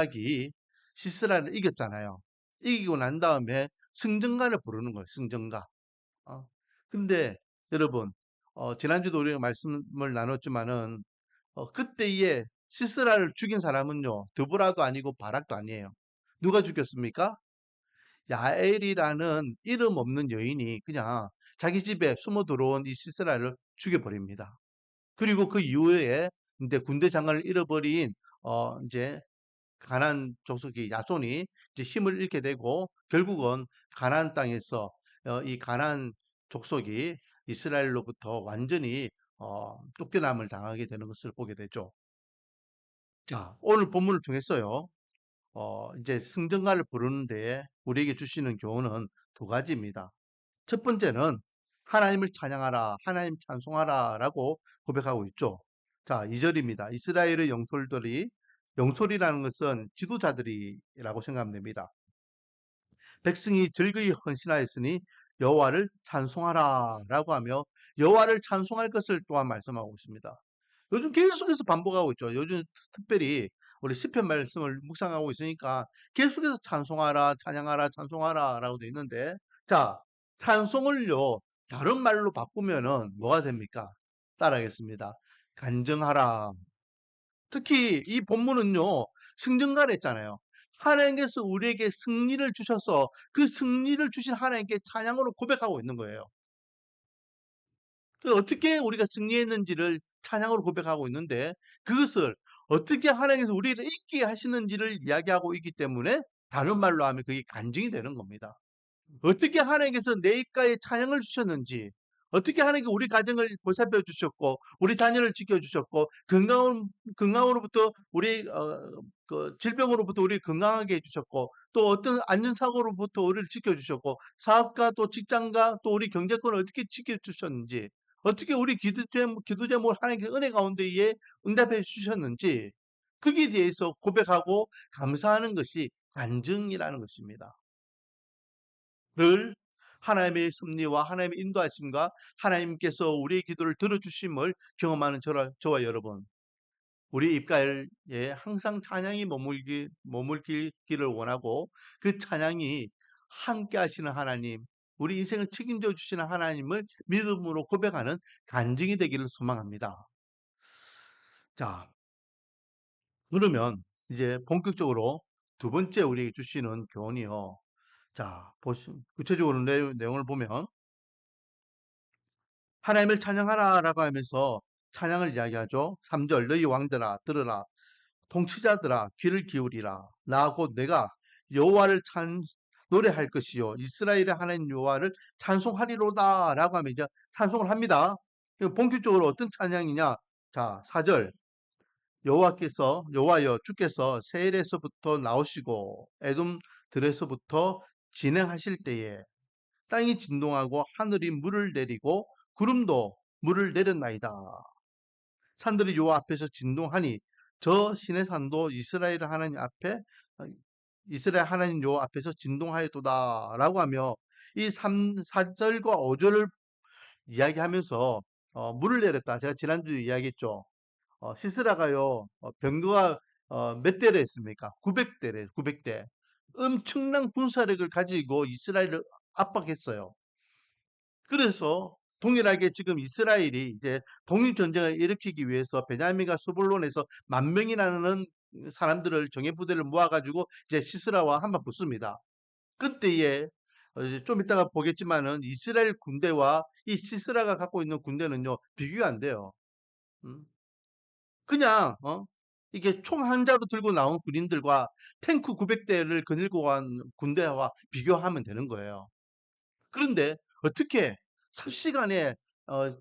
요압이 시스라를 이겼잖아요. 이기고 난 다음에 승전가를 부르는 거예요. 승전가. 어. 근데 여러분, 지난주도 우리가 말씀을 나눴지만은 그때에 시스라를 죽인 사람은요, 드보라도 아니고 바락도 아니에요. 누가 죽였습니까? 야엘이라는 이름 없는 여인이 그냥 자기 집에 숨어 들어온 이 시스라를 죽여버립니다. 그리고 그 이후에 이제 군대 장관을 잃어버린 이제 가나안 족속의 야손이 이제 힘을 잃게 되고 결국은 가나안 땅에서 이 가나안 족속이 이스라엘로부터 완전히 쫓겨남을 당하게 되는 것을 보게 되죠. 자, 오늘 본문을 통해서요. 이제 승전가를 부르는데 우리에게 주시는 교훈은 두 가지입니다. 첫 번째는 하나님을 찬양하라, 하나님 찬송하라라고 고백하고 있죠. 자, 2절입니다. 이스라엘의 영솔들이, 영솔이라는 것은 지도자들이라고 생각하면 됩니다. 백성이 즐거이 헌신하였으니 여호와를 찬송하라라고 하며 여호와를 찬송할 것을 또한 말씀하고 있습니다. 요즘 계속해서 반복하고 있죠. 요즘 특별히 우리 시편 말씀을 묵상하고 있으니까 계속해서 찬송하라, 찬양하라, 찬송하라라고 되어 있는데, 자, 찬송을요 다른 말로 바꾸면은 뭐가 됩니까? 따라하겠습니다. 간증하라. 특히 이 본문은요 승전가를 했잖아요. 하나님께서 우리에게 승리를 주셔서 그 승리를 주신 하나님께 찬양으로 고백하고 있는 거예요. 어떻게 우리가 승리했는지를 찬양으로 고백하고 있는데, 그것을 어떻게 하나님께서 우리를 있게 하시는지를 이야기하고 있기 때문에 다른 말로 하면 그게 간증이 되는 겁니다. 어떻게 하나님께서 내 입가에 찬양을 주셨는지, 어떻게 하나님께 우리 가정을 보살펴 주셨고, 우리 자녀를 지켜 주셨고, 건강으로부터 우리 그 질병으로부터 우리 건강하게 해 주셨고, 또 어떤 안전사고로부터 우리를 지켜 주셨고, 사업과 또 직장과 또 우리 경제권을 어떻게 지켜 주셨는지, 어떻게 우리 기도 제목을 하나님께 은혜 가운데에 응답해 주셨는지, 거기에 대해서 고백하고 감사하는 것이 간증이라는 것입니다. 늘 하나님의 섭리와 하나님의 인도하심과 하나님께서 우리의 기도를 들어주심을 경험하는 저와 여러분, 우리 입가에 항상 찬양이 머물기를 원하고, 그 찬양이 함께 하시는 하나님, 우리 인생을 책임져 주시는 하나님을 믿음으로 고백하는 간증이 되기를 소망합니다. 자, 그러면 이제 본격적으로 두 번째 우리에게 주시는 교훈이요. 자, 구체적으로 내용을 보면, 하나님을 찬양하라라고 하면서 찬양을 이야기하죠. 3절, 너희 왕들아 들으라, 통치자들아 귀를 기울이라. 나 곧 내가 여호와를 노래할 것이요 이스라엘의 하나님 여호와를 찬송하리로다라고 하면 이제 찬송을 합니다. 본격적으로 어떤 찬양이냐? 자, 4절, 여호와여 주께서 세일에서부터 나오시고 에돔 들에서부터 진행하실 때에 땅이 진동하고 하늘이 물을 내리고 구름도 물을 내렸나이다. 산들이 여호와 앞에서 진동하니 저 신의 산도 이스라엘 하나님 앞에 이스라엘 하나님 여호와 앞에서 진동하였도다라고 하며 이 4절과 5절을 이야기하면서 물을 내렸다. 제가 지난주에 이야기했죠. 시스라가요 병거가 몇 대를 했습니까? 900대래. 900대. 엄청난 군사력을 가지고 이스라엘을 압박했어요. 그래서 동일하게 지금 이스라엘이 이제 독립전쟁을 일으키기 위해서 베냐민과 스불론에서 10,000명이라는 사람들을 정예부대를 모아가지고 이제 시스라와 한번 붙습니다. 그때에 이제 좀 이따가 보겠지만은 이스라엘 군대와 이 시스라가 갖고 있는 군대는요 비교가 안 돼요. 음. 그냥 이게 총 한 자루 들고 나온 군인들과 탱크 900대를 거닐고 간 군대와 비교하면 되는 거예요. 그런데 어떻게 삽시간에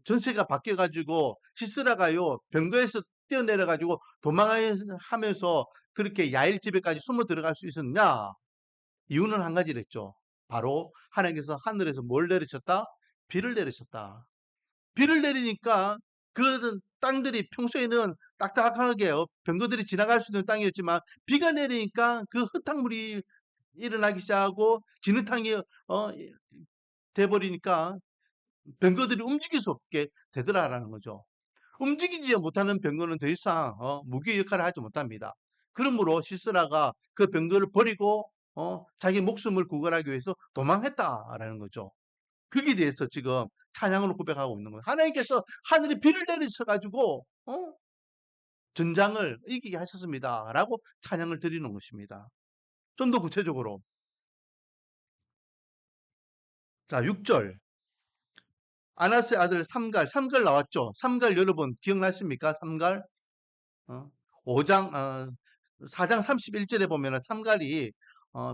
전세가 바뀌어 가지고 시스라가요 병거에서 뛰어내려 가지고 도망하면서 그렇게 야일 집에까지 숨어 들어갈 수 있었냐? 이유는 한 가지랬죠. 바로 하나님께서 하늘에서 뭘 내리셨다? 비를 내리셨다. 비를 내리니까 그 땅들이 평소에는 딱딱하게 병거들이 지나갈 수 있는 땅이었지만 비가 내리니까 그 흙탕물이 일어나기 시작하고 진흙탕이 돼 버리니까 병거들이 움직일 수 없게 되더라라는 거죠. 움직이지 못하는 병거는 더 이상 무기 역할을 하지 못합니다. 그러므로 시스라가 그 병거를 버리고 자기 목숨을 구걸하기 위해서 도망했다라는 거죠. 거기에 대해서 지금 찬양으로 고백하고 있는 거예요. 하나님께서 하늘에 비를 내리셔 가지고 전장을 이기게 하셨습니다라고 찬양을 드리는 것입니다. 좀 더 구체적으로 자 6절 아나스의 아들 삼갈, 삼갈 나왔죠. 삼갈 여러분 기억나십니까? 삼갈 5장 4장 31절에 보면은 삼갈이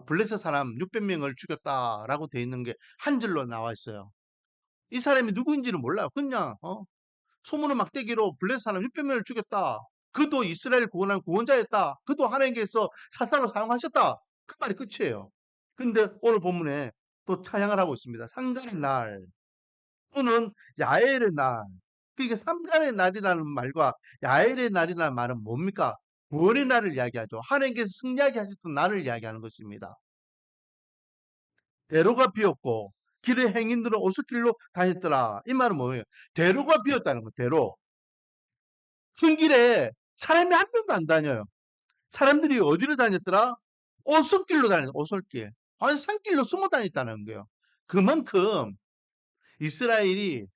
블레셋 사람 600명을 죽였다라고 되어 있는 게 한 줄로 나와 있어요. 이 사람이 누구인지는 몰라요. 그냥 소문의 막대기로 블레셋 사람 600명을 죽였다. 그도 이스라엘 구원한 구원자였다. 그도 하나님께서 사사로 사용하셨다. 그 말이 끝이에요. 근데 오늘 본문에 또 찬양을 하고 있습니다. 상간의 날 또는 야엘의 날. 그러니까 삼간의 날이라는 말과 야엘의 날이라는 말은 뭡니까? 구원의 날을 이야기하죠. 하나님께서 승리하게 하셨던 날을 이야기하는 것입니다. 대로가 비었고 길의 행인들은 오솔길로 다녔더라. 이 말은 뭐예요? 대로가 비었다는 거. 대로. 큰 길에 사람이 한 명도 안 다녀요. 사람들이 어디로 다녔더라? 오솔길로 다녔어. 오솔길. 아니 산길로 숨어 다녔다는 거예요. 그만큼 이스라엘이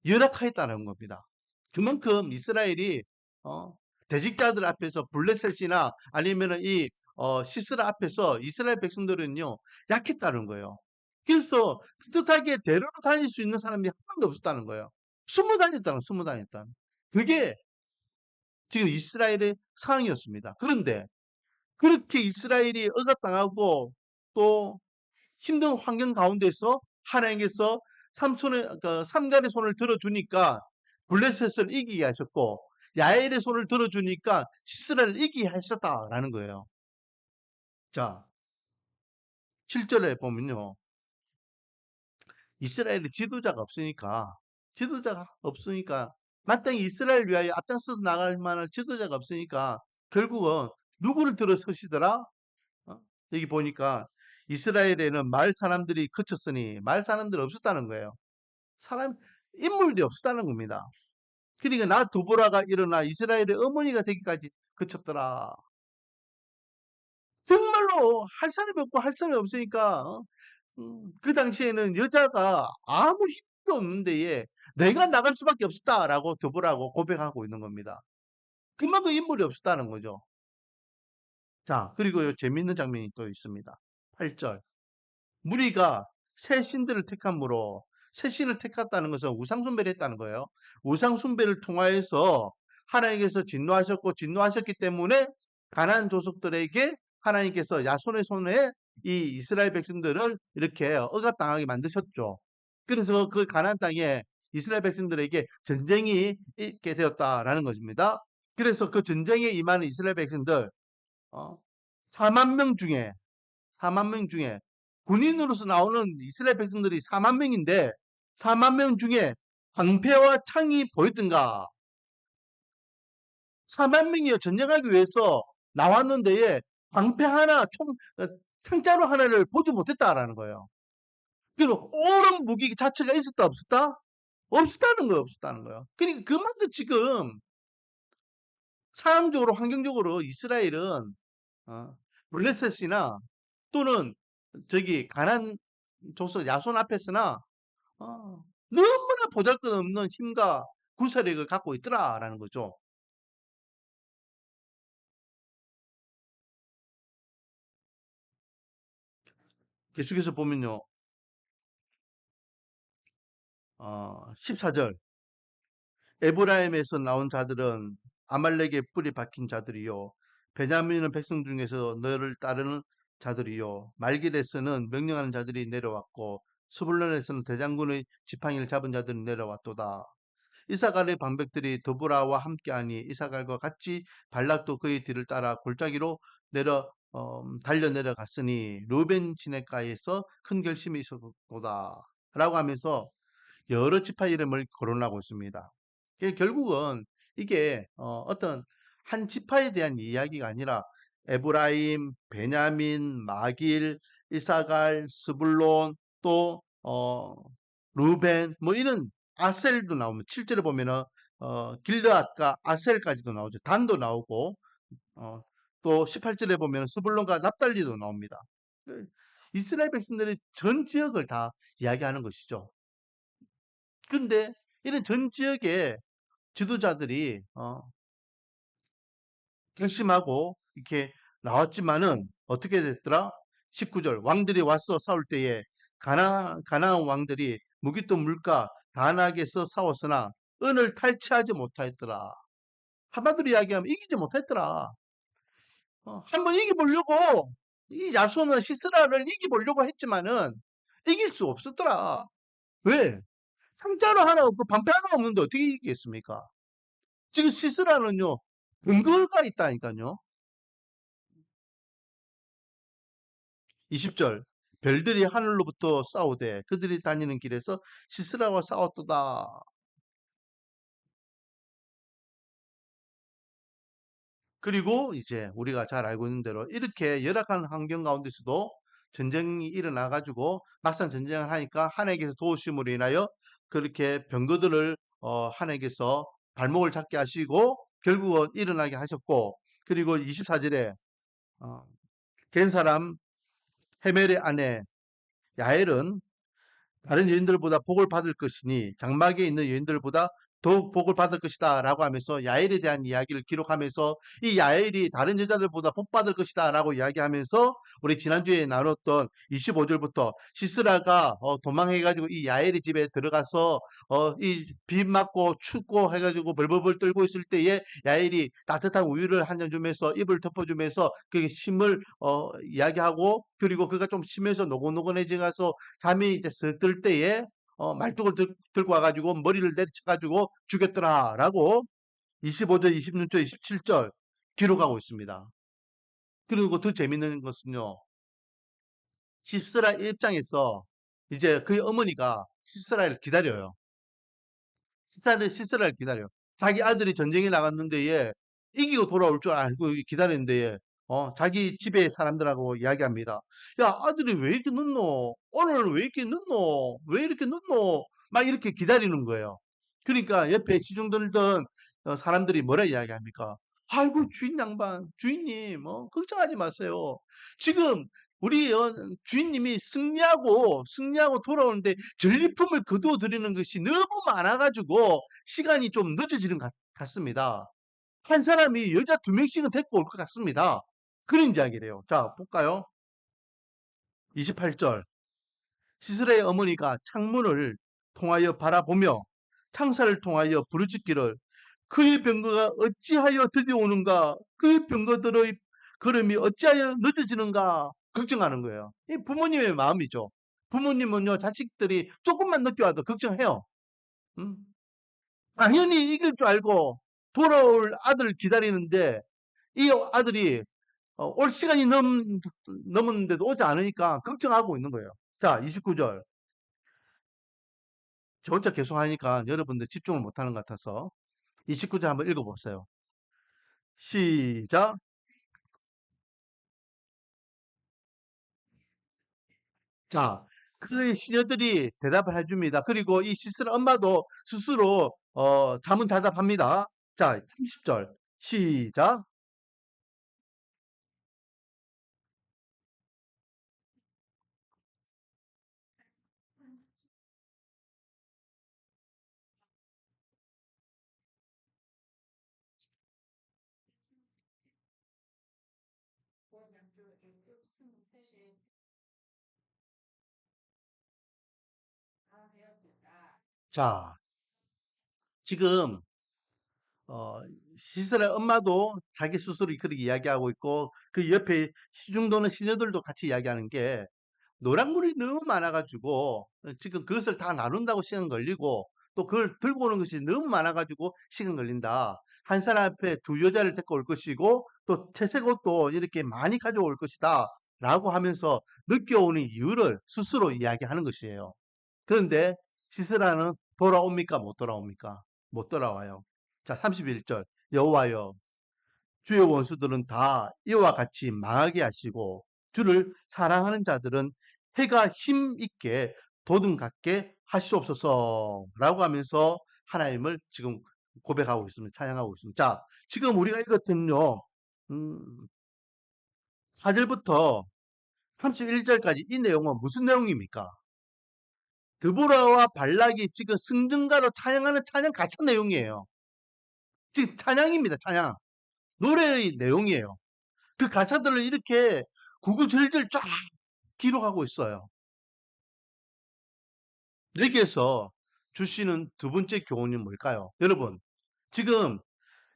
열악하였다는 겁니다. 그만큼 이스라엘이 대직자들 앞에서 블레셋이나 아니면은 이 시스라 앞에서 이스라엘 백성들은요 약했다는 거예요. 그래서 뜻하게 대로로 다닐 수 있는 사람이 한 명도 없었다는 거예요. 숨어 다녔다는. 그게 지금 이스라엘의 상황이었습니다. 그런데 그렇게 이스라엘이 억압당하고 또 힘든 환경 가운데서 하나님께서 삼갈의 손을 들어주니까 블레셋을 이기게 하셨고 야엘의 손을 들어주니까 시스라를 이기게 하셨다라는 거예요. 자, 7절에 보면요. 이스라엘의 지도자가 없으니까 마땅히 이스라엘 위하여 앞장서서 나갈 만한 지도자가 없으니까 결국은 누구를 들어서시더라? 여기 보니까 이스라엘에는 말 사람들이 그쳤으니 말 사람들이 없었다는 거예요. 사람 인물이 없었다는 겁니다. 그러니까 나 두보라가 일어나 이스라엘의 어머니가 되기까지 그쳤더라. 정말로 할 사람이 없고 할 사람이 없으니까 그 당시에는 여자가 아무 힘도 없는 데에 내가 나갈 수밖에 없었다라고 두보라고 고백하고 있는 겁니다. 그만큼 인물이 없었다는 거죠. 자, 그리고 요 재밌는 장면이 또 있습니다. 8절. 무리가 새 신들을 택함으로 새 신을 택했다는 것은 우상숭배를 했다는 거예요. 우상숭배를 통하여서 하나님께서 진노하셨고 진노하셨기 때문에 가나안 족속들에게 하나님께서 야손의 손에 이 이스라엘 백성들을 이렇게 억압당하게 만드셨죠. 그래서 그 가나안 땅에 이스라엘 백성들에게 전쟁이 있게 되었다라는 것입니다. 그래서 그 전쟁에 임하는 이스라엘 백성들 4만 명 중에 4만 명 중에 군인으로서 나오는 이스라엘 백성들이 4만 명인데 4만 명 중에 방패와 창이 보였던가? 4만 명이 전쟁하기 위해서 나왔는데 방패 하나, 창자루 하나를 보지 못했다라는 거예요. 그리고 옳은 무기 자체가 있었다 없었다? 없었다는 거예요. 없었다는 거예요. 그러니까 그만큼 지금 상황적으로 환경적으로 이스라엘은 블레셋이나 또는 저기 가난 족속 야손 앞에서나 너무나 보잘것없는 힘과 구사력을 갖고 있더라라는 거죠. 계속해서 보면요. 14절 에브라임에서 나온 자들은 아말렉의 뿌리 박힌 자들이요 베냐민은 백성 중에서 너를 따르는 자들이요 말길에서는 명령하는 자들이 내려왔고 스불론에서는 대장군의 지팡이를 잡은 자들이 내려왔도다. 이사갈의 방백들이 드보라와 함께하니 이사갈과 같이 발락도 그의 뒤를 따라 골짜기로 달려 내려갔으니 루벤 시내가에서 큰 결심이 있었도다 라고 하면서 여러 지파 이름을 거론하고 있습니다. 결국은 이게 어떤 한 지파에 대한 이야기가 아니라 에브라임, 베냐민, 마길, 이사갈, 스불론 또 루벤 뭐 이런 아셀도 나오면 7절에 보면은 길르앗과 아셀까지도 나오죠. 단도 나오고 또 18절에 보면 스불론과 납달리도 나옵니다. 그 이스라엘 백성들의 전 지역을 다 이야기하는 것이죠. 근데 이런 전 지역의 지도자들이 결심하고 이렇게 나왔지만은 어떻게 됐더라? 19절 왕들이 와서 싸울 때에 가나안 왕들이 무기또 물가 다낙에서 싸웠으나 은을 탈취하지 못하였더라. 한마디로 이야기하면 이기지 못했더라. 한번 이겨보려고 이 야손은 시스라를 이겨보려고 했지만은 이길 수 없었더라. 왜? 창자로 하나 없고 방패 하나 없는데 어떻게 이기겠습니까? 지금 시스라는요 근거가 있다니까요. 20절 별들이 하늘로부터 싸우되 그들이 다니는 길에서 시스라와 싸웠도다. 그리고 이제 우리가 잘 알고 있는 대로 이렇게 열악한 환경 가운데서도 전쟁이 일어나 가지고 막상 전쟁을 하니까 하나님께서 도우심으로 인하여 그렇게 병거들을 하나님께서 발목을 잡게 하시고 결국은 일어나게 하셨고 그리고 24절에 어, 겐 사람 헤멜의 아내 야엘은 다른 여인들보다 복을 받을 것이니 장막에 있는 여인들보다 더욱 복을 받을 것이다 라고 하면서 야엘에 대한 이야기를 기록하면서 이 야엘이 다른 여자들보다 복 받을 것이다 라고 이야기하면서 우리 지난주에 나눴던 25절부터 시스라가 도망해가지고 이 야엘의 집에 들어가서 이 비 맞고 춥고 해가지고 벌벌벌 떨고 있을 때에 야엘이 따뜻한 우유를 한 잔 주면서 입을 덮어주면서 그 심을 이야기하고 그리고 그가 좀 심해서 노곤노곤해져가서 잠이 이제 쓱 들 때에 말뚝을 들고 와가지고 머리를 내리쳐가지고 죽였더라라고 25절, 26절, 27절 기록하고 있습니다. 그리고 더 재밌는 것은요. 시스라 입장에서 이제 그의 어머니가 시스라를 기다려요. 시스라를 기다려. 자기 아들이 전쟁에 나갔는데 얘 이기고 돌아올 줄 알고 기다렸는데 얘 자기 집에 사람들하고 이야기합니다. 야, 아들이 왜 이렇게 늦노? 오늘 왜 이렇게 늦노? 왜 이렇게 늦노? 막 이렇게 기다리는 거예요. 그러니까 옆에 시중 들던 사람들이 뭐라 이야기합니까? 아이고, 주인 양반, 주인님, 걱정하지 마세요. 지금 우리 주인님이 승리하고 돌아오는데 전리품을 거두어 드리는 것이 너무 많아가지고 시간이 좀 늦어지는 것 같습니다. 한 사람이 여자 2명씩은 데리고 올 것 같습니다. 그런 이야기래요. 자, 볼까요? 28절. 시스라의 어머니가 창문을 통하여 바라보며 창사를 통하여 부르짖기를 그의 병거가 어찌하여 드디어 오는가? 그의 병거들의 걸음이 어찌하여 늦어지는가? 걱정하는 거예요. 이 부모님의 마음이죠. 부모님은요, 자식들이 조금만 늦게 와도 걱정해요. 음? 당연히 이길 줄 알고 돌아올 아들을 기다리는데 이 아들이 올 시간이 넘었는데도 오지 않으니까 걱정하고 있는 거예요. 자, 29절. 저 혼자 계속 하니까 여러분들 집중을 못하는 것 같아서 29절 한번 읽어보세요. 시작. 자, 그 시녀들이 대답을 해줍니다. 그리고 이 시스라 엄마도 스스로 자문자답합니다. 자, 30절 시작. 자, 지금 어, 시스라 엄마도 자기 스스로 그렇게 이야기하고 있고 그 옆에 시중도는 시녀들도 같이 이야기하는 게 노란물이 너무 많아가지고 지금 그것을 다 나눈다고 시간 걸리고 또 그걸 들고 오는 것이 너무 많아가지고 시간 걸린다. 한 사람 앞에 두 여자를 데리고 올 것이고 또 채색 옷도 이렇게 많이 가져올 것이다. 라고 하면서 느껴오는 이유를 스스로 이야기하는 것이에요. 그런데 시스라는 돌아옵니까? 못 돌아옵니까? 못 돌아와요. 자, 31절. 여호와여 주의 원수들은 다 이와 같이 망하게 하시고 주를 사랑하는 자들은 해가 힘 있게 도등 같게 하시옵소서라고 하면서 하나님을 지금 고백하고 있습니다. 찬양하고 있습니다. 자, 지금 우리가 읽었던요. 음, 4절부터 31절까지 이 내용은 무슨 내용입니까? 드보라와 발락이 지금 승전가로 찬양하는 찬양 가사 내용이에요. 지금 찬양입니다. 찬양. 노래의 내용이에요. 그 가사들을 이렇게 구구절절 쫙 기록하고 있어요. 여기에서 주시는 두 번째 교훈이 뭘까요? 여러분, 지금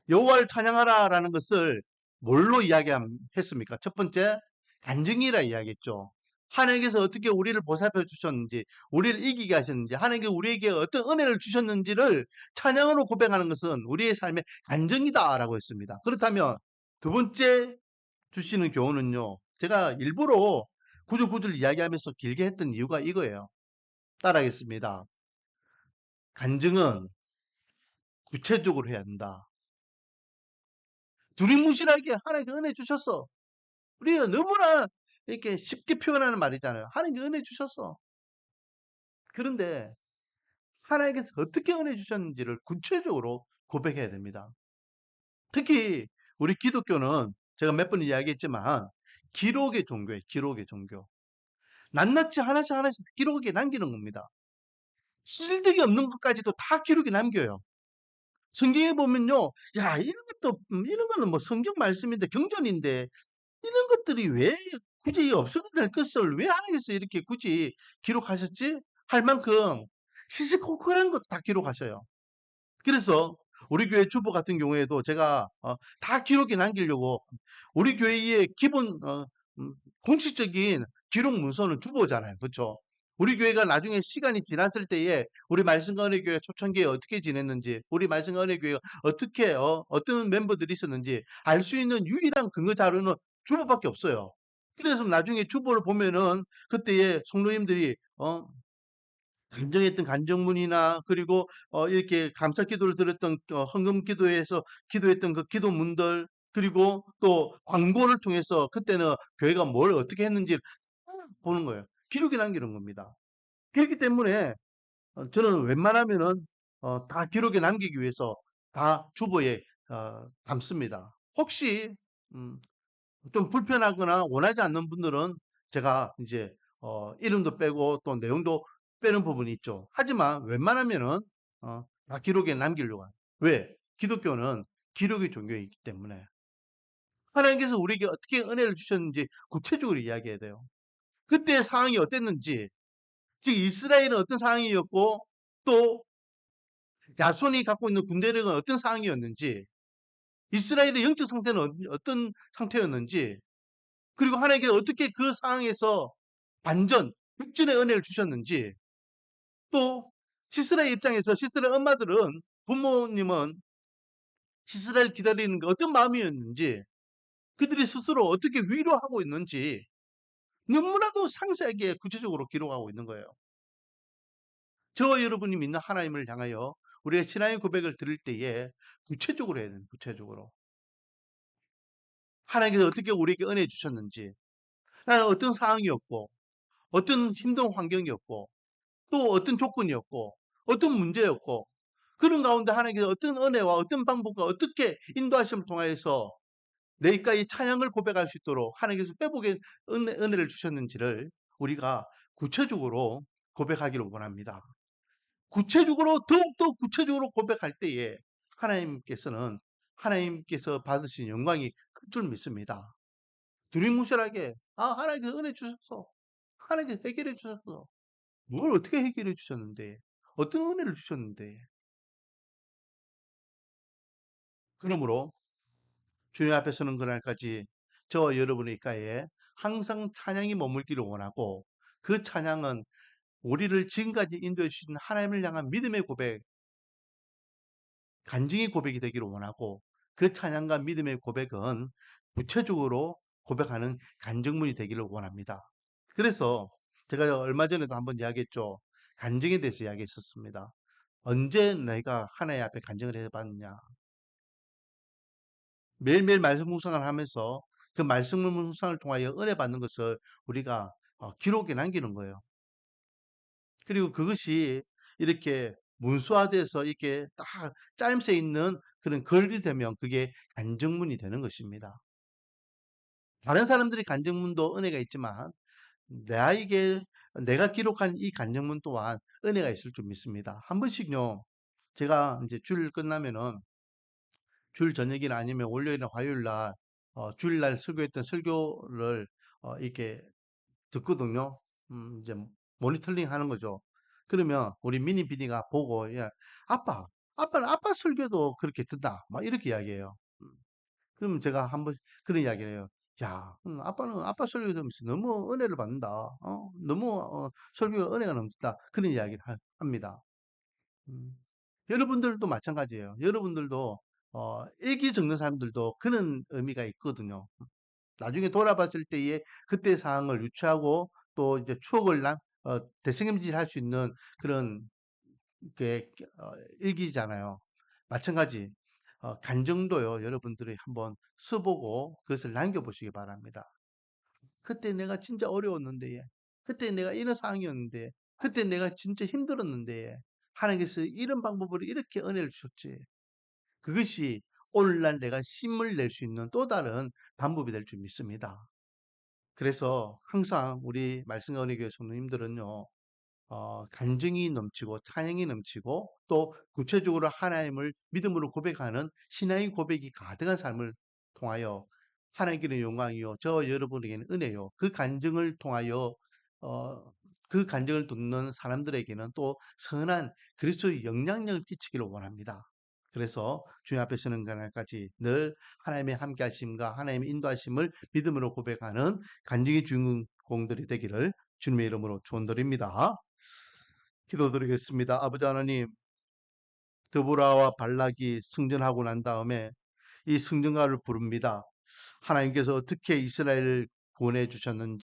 여호와를 찬양하라라는 것을 뭘로 이야기했습니까? 첫 번째, 간증이라 이야기했죠. 하나님께서 어떻게 우리를 보살펴 주셨는지, 우리를 이기게 하셨는지, 하나님께서 우리에게 어떤 은혜를 주셨는지를 찬양으로 고백하는 것은 우리의 삶의 간증이다라고 했습니다. 그렇다면 두 번째 주시는 교훈은요. 제가 일부러 구절구절 이야기하면서 길게 했던 이유가 이거예요. 따라하겠습니다. 간증은 구체적으로 해야 한다. 두리뭉실하게 하나님께 은혜 주셨어. 우리가 너무나 이렇게 쉽게 표현하는 말이잖아요. 하나님께 은혜 주셨어. 그런데 하나님께서 어떻게 은혜 주셨는지를 구체적으로 고백해야 됩니다. 특히 우리 기독교는 제가 몇 번 이야기했지만 기록의 종교예요. 기록의 종교. 낱낱이 하나씩 하나씩 기록에 남기는 겁니다. 쓸데기 없는 것까지도 다 기록에 남겨요. 성경에 보면요. 야, 이런 거는 뭐 성경 말씀인데 경전인데 이런 것들이 왜 굳이 없어도 될 것을 왜 하나님께서 이렇게 굳이 기록하셨지? 할 만큼 시시콜콜한 것도 다 기록하셔요. 그래서 우리 교회 주보 같은 경우에도 제가 다 기록에 남기려고 우리 교회의 기본 공식적인 기록 문서는 주보잖아요. 그렇죠? 우리 교회가 나중에 시간이 지났을 때에 우리 말씀과 은혜교회 초창기에 어떻게 지냈는지, 우리 말씀과 은혜교회가 어떻게 어떤 멤버들이 있었는지 알 수 있는 유일한 근거 자료는 주보밖에 없어요. 그래서 나중에 주보를 보면은 그때의 성도님들이 간증했던 간증문이나 그리고 이렇게 감사 기도를 드렸던 헌금 기도에서 기도했던 그 기도문들 그리고 또 광고를 통해서 그때는 교회가 뭘 어떻게 했는지 보는 거예요. 기록에 남기는 겁니다. 그렇기 때문에 저는 웬만하면은 다 기록에 남기기 위해서 다 주보에 담습니다. 혹시 음, 좀 불편하거나 원하지 않는 분들은 제가 이제 이름도 빼고 또 내용도 빼는 부분이 있죠. 하지만 웬만하면은 다 기록에 남기려고 해요. 왜? 기독교는 기록의 종교이기 때문에 하나님께서 우리에게 어떻게 은혜를 주셨는지 구체적으로 이야기해야 돼요. 그때 상황이 어땠는지, 즉 이스라엘은 어떤 상황이었고 또 야손이 갖고 있는 군대력은 어떤 상황이었는지, 이스라엘의 영적 상태는 어떤 상태였는지, 그리고 하나님께서 어떻게 그 상황에서 반전, 육전의 은혜를 주셨는지, 또 시스라의 입장에서 시스라의 엄마들은 부모님은 시스라를 기다리는 게 어떤 마음이었는지, 그들이 스스로 어떻게 위로하고 있는지 너무나도 상세하게 구체적으로 기록하고 있는 거예요. 저와 여러분이 믿는 하나님을 향하여 우리의 신앙의 고백을 드릴 때에 구체적으로 해야 돼요. 구체적으로. 하나님께서 어떻게 우리에게 은혜 주셨는지, 나는 어떤 상황이었고, 어떤 힘든 환경이었고, 또 어떤 조건이었고, 어떤 문제였고, 그런 가운데 하나님께서 어떤 은혜와 어떤 방법과 어떻게 인도하심을 통하여서 내가의 찬양을 고백할 수 있도록 하나님께서 회복의 은혜를 주셨는지를 우리가 구체적으로 고백하기를 원합니다. 구체적으로 더욱더 구체적으로 고백할 때에 하나님께서는 하나님께서 받으신 영광이 클 줄 믿습니다. 두리뭉실하게 하나님께서 은혜 주셨어. 하나님께서 해결해 주셨어. 뭘 어떻게 해결해 주셨는데 어떤 은혜를 주셨는데 그러므로 주님 앞에 서는 그날까지 저와 여러분의 가에 항상 찬양이 머물기를 원하고 그 찬양은 우리를 지금까지 인도해 주신 하나님을 향한 믿음의 고백, 간증의 고백이 되기를 원하고 그 찬양과 믿음의 고백은 구체적으로 고백하는 간증문이 되기를 원합니다. 그래서 제가 얼마 전에도 한번 이야기했죠. 간증에 대해서 이야기했었습니다. 언제 내가 하나님 앞에 간증을 해봤느냐. 매일매일 말씀 묵상을 하면서 그 말씀 묵상을 통하여 은혜 받는 것을 우리가 기록에 남기는 거예요. 그리고 그것이 이렇게 문수화돼서 이렇게 딱 짜임새 있는 그런 글이 되면 그게 간증문이 되는 것입니다. 다른 사람들의 간증문도 은혜가 있지만 나에게 내가 기록한 이 간증문 또한 은혜가 있을 줄 믿습니다. 한 번씩요. 제가 이제 주일 끝나면은 주일 저녁이나 아니면 월요일이나 화요일 날 주일날 설교했던 설교를 이렇게 듣거든요. 이제 모니터링 하는 거죠. 그러면 우리 미니 PD가 보고 야, 아빠는 아빠 설교도 그렇게 듣다. 막 이렇게 이야기해요. 그러면 제가 한 번 그런 이야기를 해요. 야, 아빠는 아빠 설교 들으면서 너무 은혜를 받는다. 너무 설교가 은혜가 넘친다. 그런 이야기를 합니다. 음. 여러분들도 마찬가지예요. 여러분들도 일기 적는 사람들도 그런 의미가 있거든요. 나중에 돌아봤을 때에 그때 상황을 유추하고 또 이제 추억을 되새김질 할 수 있는 그런 게 일기잖아요. 마찬가지 간정도요. 여러분들이 한번 써보고 그것을 남겨보시기 바랍니다. 그때 내가 진짜 어려웠는데, 그때 내가 이런 상황이었는데, 그때 내가 진짜 힘들었는데, 하나님께서 이런 방법으로 이렇게 은혜를 주셨지. 그것이 오늘날 내가 힘을 낼 수 있는 또 다른 방법이 될 줄 믿습니다. 그래서 항상 우리 말씀과 은혜교회 성도님들은요, 간증이 넘치고 찬양이 넘치고 또 구체적으로 하나님을 믿음으로 고백하는 신앙의 고백이 가득한 삶을 통하여 하나님께는 영광이요 저 여러분에게는 은혜요 그 간증을 통하여 어, 그 간증을 듣는 사람들에게는 또 선한 그리스도의 영향력을 끼치기를 원합니다. 그래서 주님 앞에 서는 그날까지 늘 하나님의 함께하심과 하나님의 인도하심을 믿음으로 고백하는 간증의 주인공들이 되기를 주님의 이름으로 축원드립니다. 기도드리겠습니다. 아버지 하나님, 드보라와 발락이 승전하고 난 다음에 이 승전가를 부릅니다. 하나님께서 어떻게 이스라엘을 구원해 주셨는지